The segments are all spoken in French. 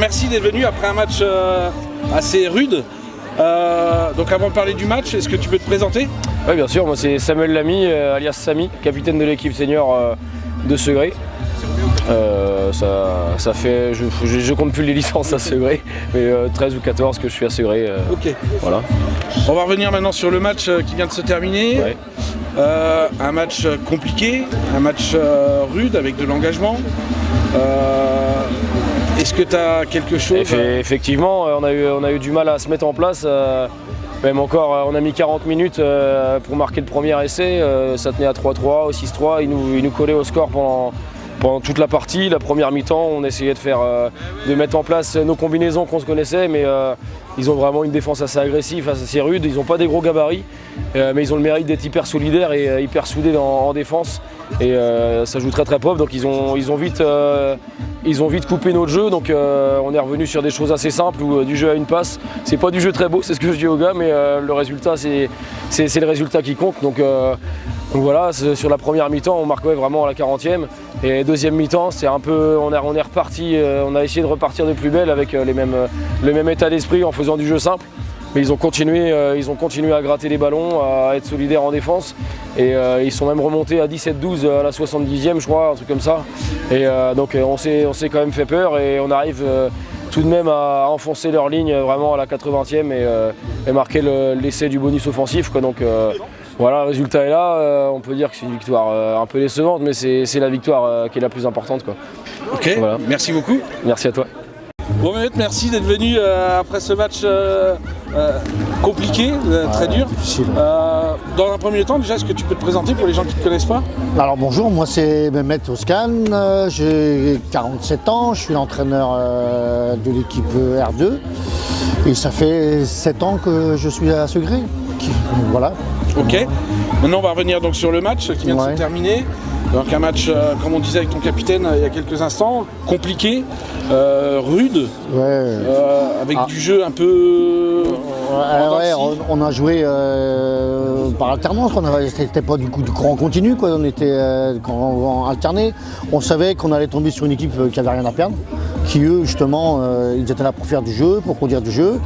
merci d'être venu après un match assez rude. Donc avant de parler du match, est-ce que tu peux te présenter? Oui, bien sûr, moi c'est Samuel Lamy, alias Samy, capitaine de l'équipe senior de Segré. Ça fait, je compte plus les licences à Segré, mais 13 ou 14 que je suis à Segré. Ok. Voilà. On va revenir maintenant sur le match qui vient de se terminer. Ouais. Un match compliqué, un match rude avec de l'engagement. Est-ce que tu as quelque chose? Effectivement, on a eu du mal à se mettre en place. Même encore, on a mis 40 minutes pour marquer le premier essai. Ça tenait à 3-3, au 6-3. Ils nous collaient au score pendant toute la partie. La première mi-temps, on essayait de mettre en place nos combinaisons qu'on se connaissait, mais ils ont vraiment une défense assez agressive, assez rude. Ils n'ont pas des gros gabarits, mais ils ont le mérite d'être hyper solidaires et hyper soudés en défense. Et ça joue très très propre, donc ils ont vite coupé notre jeu. Donc on est revenu sur des choses assez simples, ou du jeu à une passe. C'est pas du jeu très beau, c'est ce que je dis aux gars, mais le résultat, c'est le résultat qui compte. Donc voilà, sur la première mi-temps, on marquait vraiment à la 40e. Et deuxième mi-temps, c'est un peu, on est reparti, on a essayé de repartir de plus belle avec le même état d'esprit en faisant du jeu simple. Mais ils ont continué à gratter les ballons, à être solidaires en défense. Et ils sont même remontés à 17-12 à la 70e, je crois, un truc comme ça. Et donc on s'est quand même fait peur et on arrive tout de même à enfoncer leur ligne vraiment à la 80e et marquer l'essai du bonus offensif, quoi. Donc voilà, le résultat est là. On peut dire que c'est une victoire un peu décevante, mais c'est la victoire qui est la plus importante, quoi. Ok, voilà. Merci beaucoup. Merci à toi. Bon, Mehmet, merci d'être venu après ce match compliqué, très dur. Dans un premier temps, déjà, est-ce que tu peux te présenter pour les gens qui ne te connaissent pas? Alors bonjour, moi c'est Mehmet Özkan, j'ai 47 ans, je suis l'entraîneur de l'équipe R2 et ça fait 7 ans que je suis à Segré. Voilà. Ok, maintenant on va revenir donc sur le match qui vient de se terminer. Donc un match, comme on disait avec ton capitaine il y a quelques instants, compliqué, rude, avec du jeu un peu... on a joué par alternance, c'était pas du cours en continu, quoi. On était alterné. On savait qu'on allait tomber sur une équipe qui avait rien à perdre, qui eux justement, ils étaient là pour faire du jeu, pour produire du jeu.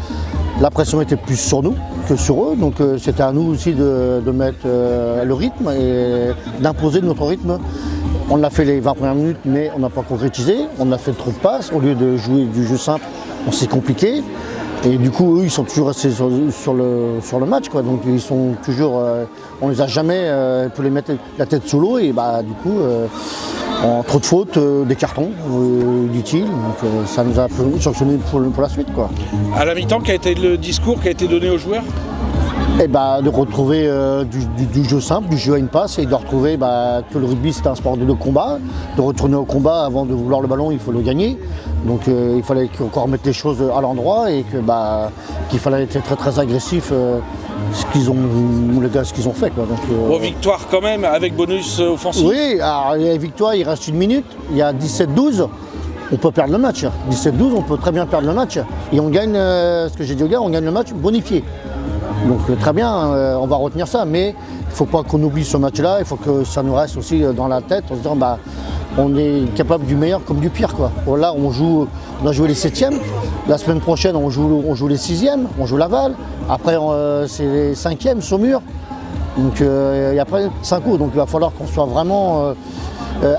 La pression était plus sur nous que sur eux, donc c'était à nous aussi de mettre le rythme et d'imposer notre rythme. On a fait les 20 premières minutes, mais on n'a pas concrétisé. On a fait trop de passes. Au lieu de jouer du jeu simple, on s'est compliqué. Et du coup, eux, ils sont toujours restés sur le match, quoi. Donc ils sont toujours, on les a jamais pu les mettre la tête sous l'eau et bah du coup, en trop de fautes, des cartons, dit-il. Donc ça nous a un peu sanctionné pour la suite, quoi. À la mi-temps, quel a été le discours qui a été donné aux joueurs? Et bah, de retrouver du jeu simple, du jeu à une passe et de retrouver que le rugby c'est un sport de combat, de retourner au combat avant de vouloir le ballon, il faut le gagner. Donc il fallait encore remettre les choses à l'endroit et qu'il fallait être très très agressif, ce qu'ils ont fait, quoi. Donc, victoire quand même avec bonus offensif. Oui, alors la victoire, il reste une minute, il y a 17-12. On peut perdre le match. 17-12, on peut très bien perdre le match. Et on gagne, ce que j'ai dit aux gars, on gagne le match bonifié. Donc très bien, on va retenir ça, mais il ne faut pas qu'on oublie ce match-là, il faut que ça nous reste aussi dans la tête en se disant on est capable du meilleur comme du pire, quoi. Là on a joué les 7e, la semaine prochaine on joue les 6e, on joue Laval, après c'est les 5e, Saumur, donc et après 5 autres, donc il va falloir qu'on soit vraiment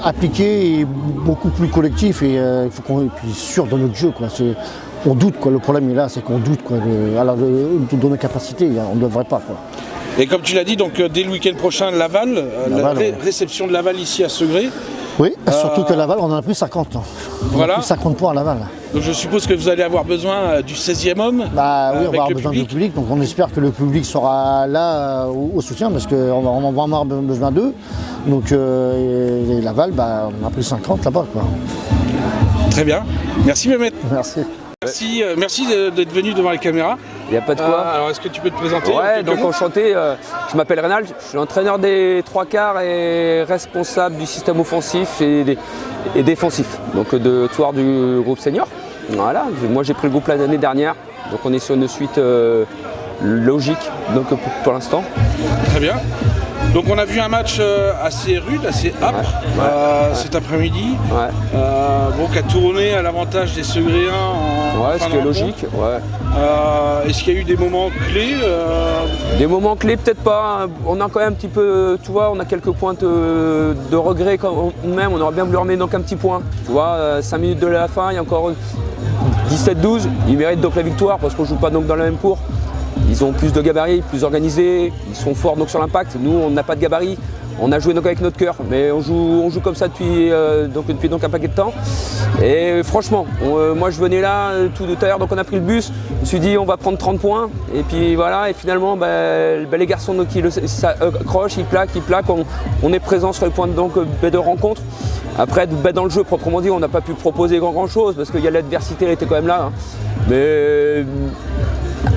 appliqué et beaucoup plus collectif et il faut qu'on soit sûr de notre jeu, quoi. On doute, quoi. Le problème est là, c'est qu'on doute, quoi, de nos capacités, on ne devrait pas, quoi. Et comme tu l'as dit, donc dès le week-end prochain, Laval, réception de Laval ici à Segré. Oui, surtout que Laval, on en a plus 50. On a plus 50 points à Laval. Donc je suppose que vous allez avoir besoin du 16e homme. Oui, on va avoir besoin du public, donc on espère que le public sera là au soutien, parce qu'on va vraiment avoir besoin d'eux. Donc Laval, on a plus 50 là-bas, quoi. Très bien. Merci Mehmet. Merci. Merci d'être venu devant les caméras. Il n'y a pas de quoi. Alors est-ce que tu peux te présenter? Ouais, donc enchanté, je m'appelle Rénal, je suis entraîneur des 3/4 et responsable du système offensif et défensif, donc de tour du groupe senior. Voilà, moi j'ai pris le groupe l'année dernière, donc on est sur une suite logique donc pour l'instant. Très bien. Donc on a vu un match assez rude, assez âpre cet après-midi, qui a tourné à l'avantage des Segréens en ce qui est logique. Est-ce qu'il y a eu des moments clés Des moments clés, peut-être pas. On a quand même un petit peu, tu vois, on a quelques points de regret quand même. On aurait bien voulu remettre donc un petit point. Tu vois, 5 minutes de la fin, il y a encore 17-12. Ils méritent donc la victoire parce qu'on ne joue pas donc dans la même cour. Ils ont plus de gabarit, plus organisés, ils sont forts donc sur l'impact. Nous, on n'a pas de gabarit. On a joué donc avec notre cœur, mais on joue comme ça depuis un paquet de temps. Et franchement, moi je venais là tout à l'heure, donc on a pris le bus. Je me suis dit on va prendre 30 points. Et puis voilà, et finalement les garçons donc, accrochent, ils plaquent. On est présent sur les points de rencontre. Après, dans le jeu proprement dit, on n'a pas pu proposer grand chose parce qu'il y a l'adversité, elle était quand même là. Hein. Mais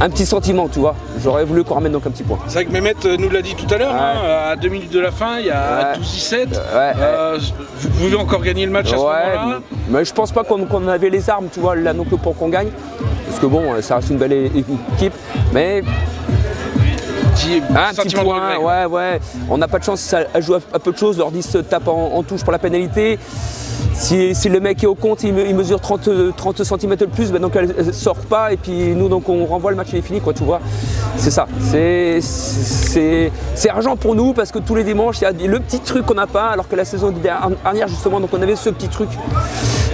un petit sentiment, tu vois. J'aurais voulu qu'on ramène donc un petit point. C'est vrai que Mehmet nous l'a dit tout à l'heure, à 2 minutes de la fin, il y a 12-17. Vous pouvez encore gagner le match à ce moment-là. Mais je pense pas qu'on avait les armes, tu vois, là non plus pour qu'on gagne. Parce que bon, ça reste une belle équipe. Mais un petit point, on n'a pas de chance, elle joue à peu de choses, l'ordi se tape en touche pour la pénalité. Si le mec est au compte, il mesure 30 cm de plus, donc elle ne sort pas et puis nous donc on renvoie, le match il est fini, quoi, tu vois. C'est ça, c'est argent pour nous parce que tous les dimanches il y a le petit truc qu'on n'a pas, alors que la saison dernière justement donc on avait ce petit truc.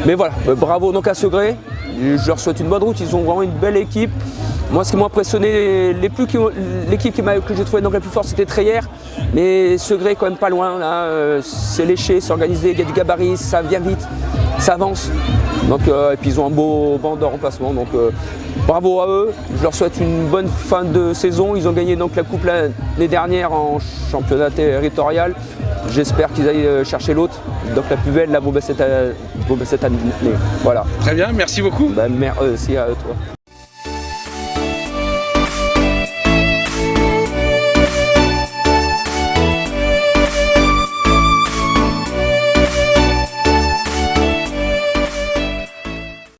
Mais voilà, bravo donc à Segré, je leur souhaite une bonne route, ils ont vraiment une belle équipe. Moi, ce qui m'a impressionné, l'équipe que j'ai trouvée donc la plus forte, c'était Treyer. Mais Segré, quand même pas loin. C'est léché, c'est organisé, il y a du gabarit, ça vient vite, ça avance. Donc, et puis ils ont un beau banc de remplacement. Donc, bravo à eux. Je leur souhaite une bonne fin de saison. Ils ont gagné donc la coupe l'année dernière en championnat territorial. J'espère qu'ils aillent chercher l'autre. Donc la plus belle, cette année. Voilà. Très bien, merci beaucoup. Merci à toi.